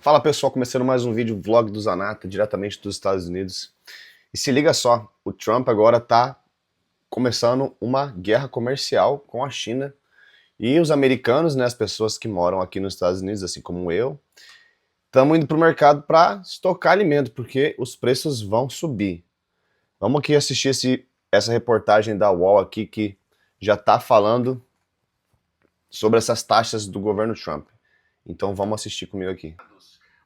Fala pessoal, começando mais um vídeo vlog do Zanata, diretamente dos Estados Unidos. E se liga só, o Trump agora tá começando uma guerra comercial com a China. E os americanos, né, as pessoas que moram aqui nos Estados Unidos, assim como eu, estamos indo pro mercado para estocar alimento, porque os preços vão subir. Vamos aqui assistir essa reportagem da UOL aqui que já tá falando sobre essas taxas do governo Trump. Então vamos assistir comigo aqui.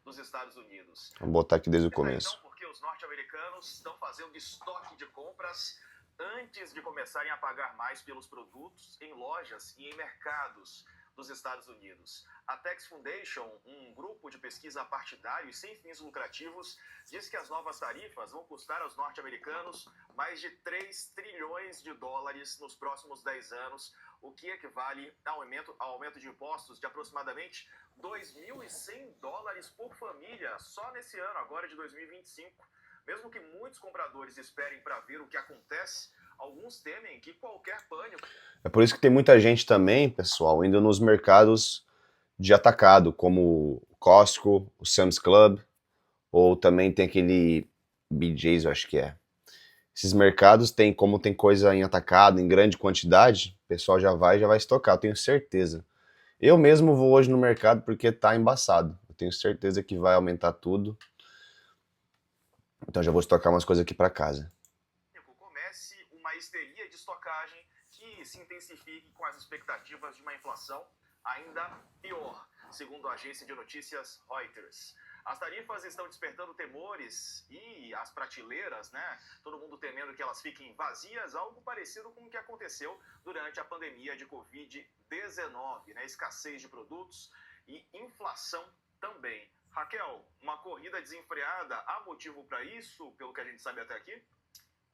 Dos Estados Unidos. Vamos botar aqui desde o Então, começo. porque os norte-americanos estão fazendo estoque de compras antes de começarem a pagar mais pelos produtos em lojas e em mercados dos Estados Unidos. A Tax Foundation, um grupo de pesquisa partidário e sem fins lucrativos, diz que as novas tarifas vão custar aos norte-americanos mais de 3 trilhões de dólares nos próximos 10 anos, o que equivale ao aumento de impostos de aproximadamente 2.100 dólares por família só nesse ano, agora de 2025. Mesmo que muitos compradores esperem para ver o que acontece, alguns temem que qualquer pânico... É por isso que tem muita gente também, pessoal, indo nos mercados de atacado, como o Costco, o Sam's Club, ou também tem aquele BJ's, eu acho que é. Esses mercados tem, como tem coisa em atacado, em grande quantidade, o pessoal já vai estocar, eu tenho certeza. Eu mesmo vou hoje no mercado porque tá embaçado. Eu tenho certeza que vai aumentar tudo. Então já vou estocar umas coisas aqui para casa. Comece uma histeria de estocagem que se intensifique com as expectativas de uma inflação ainda pior, segundo a agência de notícias Reuters. As tarifas estão despertando temores e as prateleiras, né? Todo mundo temendo que elas fiquem vazias, algo parecido com o que aconteceu durante a pandemia de Covid-19, né? Escassez de produtos e inflação também. Raquel, uma corrida desenfreada, há motivo para isso, pelo que a gente sabe até aqui?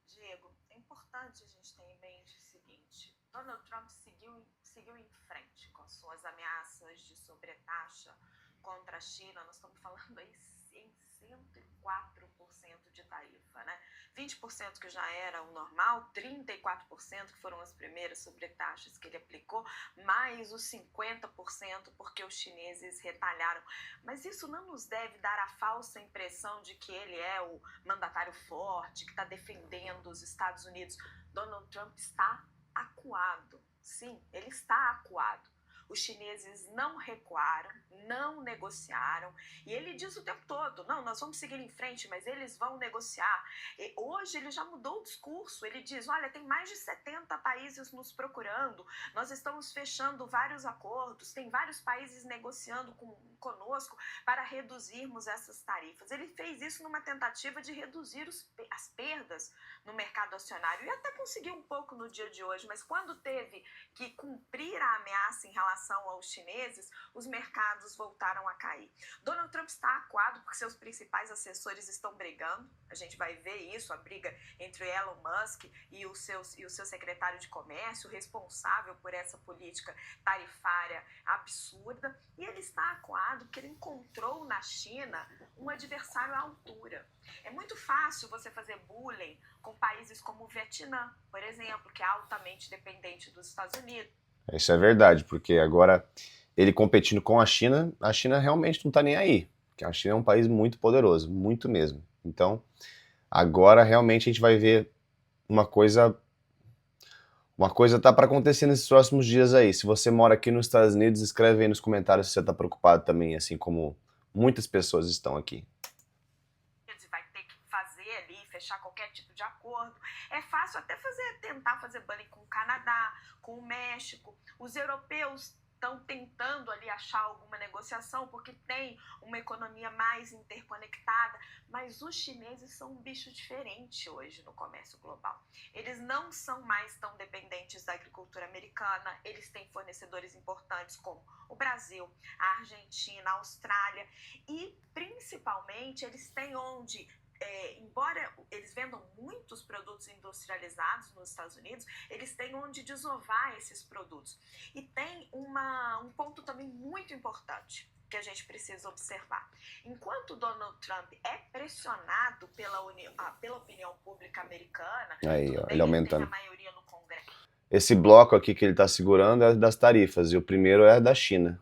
Diego, é importante a gente ter em mente o seguinte: Donald Trump seguiu em frente com suas ameaças de sobretaxa contra a China. Nós estamos falando aí em 104% de tarifa, né? 20% que já era o normal, 34% que foram as primeiras sobretaxas que ele aplicou, mais os 50% porque os chineses retalharam. Mas isso não nos deve dar a falsa impressão de que ele é o mandatário forte, que está defendendo os Estados Unidos. Donald Trump está acuado. Sim, ele está acuado. Os chineses não recuaram, não negociaram, e ele diz o tempo todo: não, nós vamos seguir em frente, mas eles vão negociar. E hoje ele já mudou o discurso, ele diz: olha, tem mais de 70 países nos procurando, nós estamos fechando vários acordos, tem vários países negociando conosco para reduzirmos essas tarifas. Ele fez isso numa tentativa de reduzir as perdas no mercado acionário, e até conseguiu um pouco no dia de hoje, mas quando teve que cumprir a ameaça em relação aos chineses, os mercados voltaram a cair. Donald Trump está acuado porque seus principais assessores estão brigando. A gente vai ver isso, a briga entre Elon Musk e o seu secretário de comércio, responsável por essa política tarifária absurda. E ele está acuado porque ele encontrou na China um adversário à altura. É muito fácil você fazer bullying com países como o Vietnã, por exemplo, que é altamente dependente dos Estados Unidos. Isso é verdade, porque agora ele competindo com a China realmente não tá nem aí. Porque a China é um país muito poderoso, muito mesmo. Então, agora realmente a gente vai ver uma coisa tá para acontecer nesses próximos dias aí. Se você mora aqui nos Estados Unidos, escreve aí nos comentários se você tá preocupado também, assim como muitas pessoas estão aqui. Vai ter que fazer ali, fechar qualquer tipo de acordo. É fácil até tentar fazer bullying com o Canadá, com o México. Os europeus estão tentando ali achar alguma negociação porque tem uma economia mais interconectada, mas os chineses são um bicho diferente hoje no comércio global. Eles não são mais tão dependentes da agricultura americana, eles têm fornecedores importantes como o Brasil, a Argentina, a Austrália, e principalmente eles têm embora eles vendam muitos produtos industrializados nos Estados Unidos, eles têm onde desovar esses produtos. E tem um ponto também muito importante que a gente precisa observar. Enquanto Donald Trump é pressionado pela opinião pública americana, Aí, tudo ó, bem, ele aumentando. tem a maioria no Congresso. Esse bloco aqui que ele tá segurando é das tarifas, e o primeiro é da China.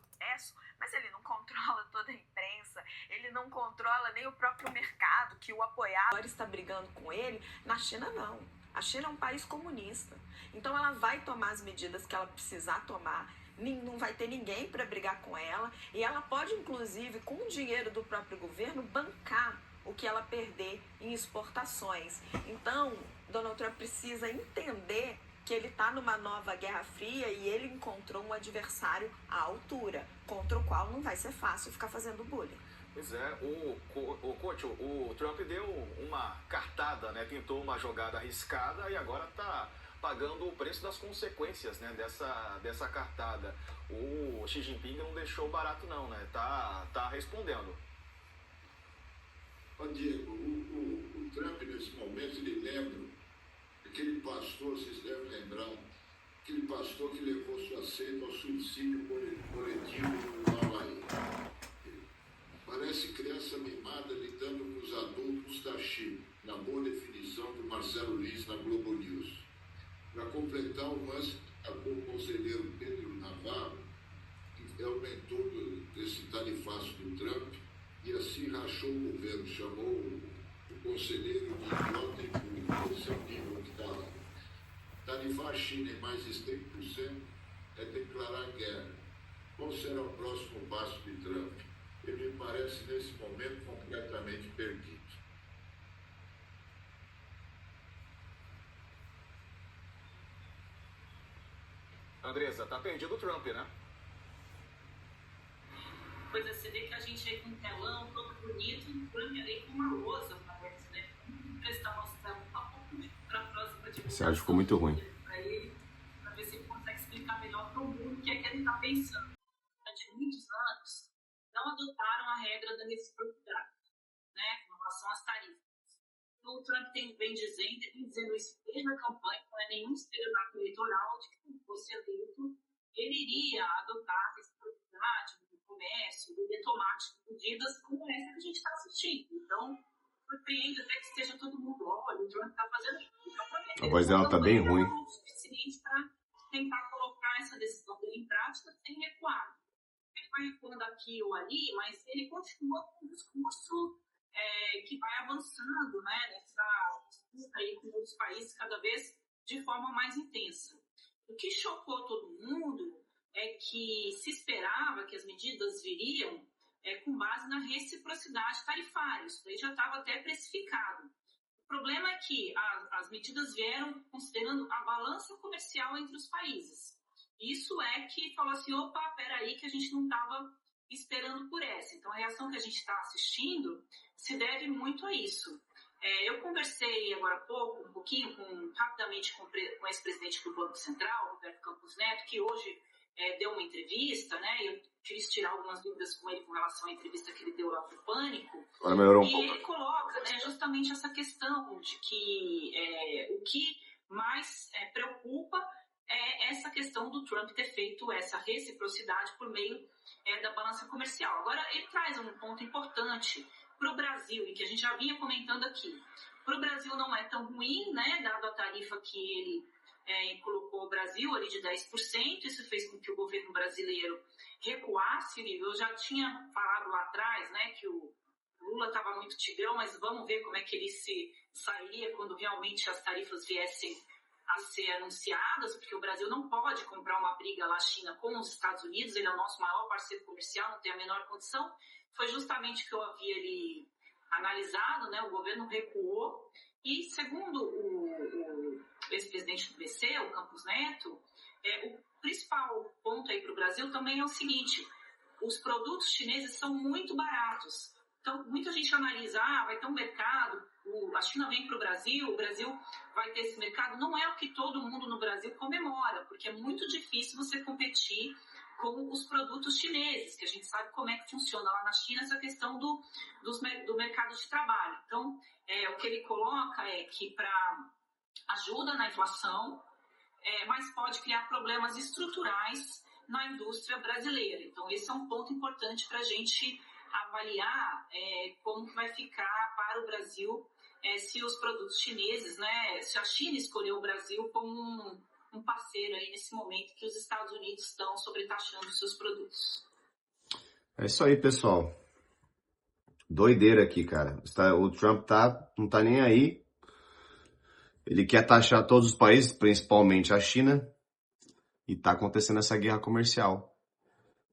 Mas ele não controla toda a imprensa, ele não controla nem o próprio mercado que o apoiava. Agora está brigando com ele. Na China, não. A China é um país comunista. Então ela vai tomar as medidas que ela precisar tomar. Não vai ter ninguém para brigar com ela. E ela pode, inclusive, com o dinheiro do próprio governo, bancar o que ela perder em exportações. Então, Donald Trump precisa entender que ele está numa nova Guerra Fria e ele encontrou um adversário à altura, contra o qual não vai ser fácil ficar fazendo bullying. Pois é, o Trump deu uma cartada, né? Tentou uma jogada arriscada e agora está pagando o preço das consequências, né? dessa cartada. O Xi Jinping não deixou barato não, né? Tá respondendo. Ó, Diego, o Trump nesse momento, ele lembra aquele pastor, vocês devem lembrar, aquele pastor que levou sua seita ao suicídio coletivo no Havaí. Parece criança mimada lidando com os adultos da China, na boa definição do Marcelo Liz na Globo News. Para completar, o Musk atacou o conselheiro Pedro Navarro, que é o mentor desse tarifaço do Trump, e assim rachou o governo, chamou o conselheiro de idiota e burro, esse é o nível que está lá. Tarifar a China em mais de 100% é declarar guerra. Qual será o próximo passo de Trump? Ele me parece, nesse momento, completamente perdido. Andressa, tá perdido o Trump, né? Pois é, você vê que a gente aí com um telão todo bonito, e o Trump ali com uma lousa, parece, né? Vamos prestar nosso telão para a próxima divulgação. Esse áudio ficou muito ruim. Para ele, para ver se ele consegue explicar melhor para o mundo o que é que ele está pensando. Durante muitos anos, não adotaram a regra da reciprocidade, né? Com relação às tarifas. O Trump vem dizendo isso desde a campanha, não é nenhum estelionato eleitoral, de que se fosse eleito, ele iria adotar a reciprocidade no comércio, iria tomar medidas como essa que a gente está assistindo. Então, surpreende até que esteja todo mundo, olha, o Trump está fazendo isso. A voz dela está bem ruim. Não é o suficiente para tentar colocar essa decisão dele em prática sem recuar. Ele vai recuando aqui ou ali, mas ele continua com um discurso que vai avançando, né, nessa disputa aí com outros países cada vez de forma mais intensa. O que chocou todo mundo é que se esperava que as medidas viriam com base na reciprocidade tarifária. Isso daí já estava até precificado. O problema é que as medidas vieram considerando a balança comercial entre os países. Isso é que falou assim, opa, peraí que a gente não estava esperando por essa. Então, a reação que a gente está assistindo se deve muito a isso. Eu conversei agora há pouco, rapidamente com o ex-presidente do Banco Central, Roberto Campos Neto, que hoje deu uma entrevista, né? Eu quis tirar algumas dúvidas com ele com relação à entrevista que ele deu lá para o Pânico. Agora melhorou um pouco. E ele coloca, né, justamente essa questão de que o que mais preocupa é essa questão do Trump ter feito essa reciprocidade por meio da balança comercial. Agora, ele traz um ponto importante para o Brasil, e que a gente já vinha comentando aqui. Para o Brasil não é tão ruim, né, dado a tarifa que ele colocou o Brasil ali de 10%, isso fez com que o governo brasileiro recuasse. Eu já tinha falado lá atrás, né, que o Lula estava muito tigrão, mas vamos ver como é que ele se sairia quando realmente as tarifas viessem a ser anunciadas, porque o Brasil não pode comprar uma briga lá China com os Estados Unidos, ele é o nosso maior parceiro comercial, não tem a menor condição. Foi justamente o que eu havia ali analisado, né? O governo recuou e, segundo o ex-presidente do BC, o Campos Neto, o principal ponto aí para o Brasil também é o seguinte: os produtos chineses são muito baratos. Então, muita gente analisa, vai ter um mercado, a China vem para o Brasil vai ter esse mercado. Não é o que todo mundo no Brasil comemora, porque é muito difícil você competir com os produtos chineses, que a gente sabe como é que funciona lá na China essa questão do mercado de trabalho. Então, o que ele coloca é que ajuda na inflação, mas pode criar problemas estruturais na indústria brasileira. Então, esse é um ponto importante para a gente avaliar como que vai ficar para o Brasil se os produtos chineses, né, se a China escolher o Brasil como um parceiro aí nesse momento que os Estados Unidos estão sobretaxando os seus produtos. É isso aí, pessoal. Doideira aqui, cara. O Trump não tá nem aí. Ele quer taxar todos os países, principalmente a China, e tá acontecendo essa guerra comercial.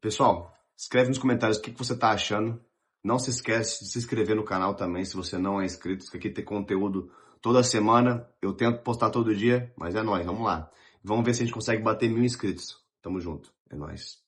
Pessoal, escreve nos comentários o que você tá achando. Não se esquece de se inscrever no canal também, se você não é inscrito, que aqui tem conteúdo toda semana. Eu tento postar todo dia, mas é nóis, vamos lá. Vamos ver se a gente consegue bater 1000 inscritos. Tamo junto, é nóis.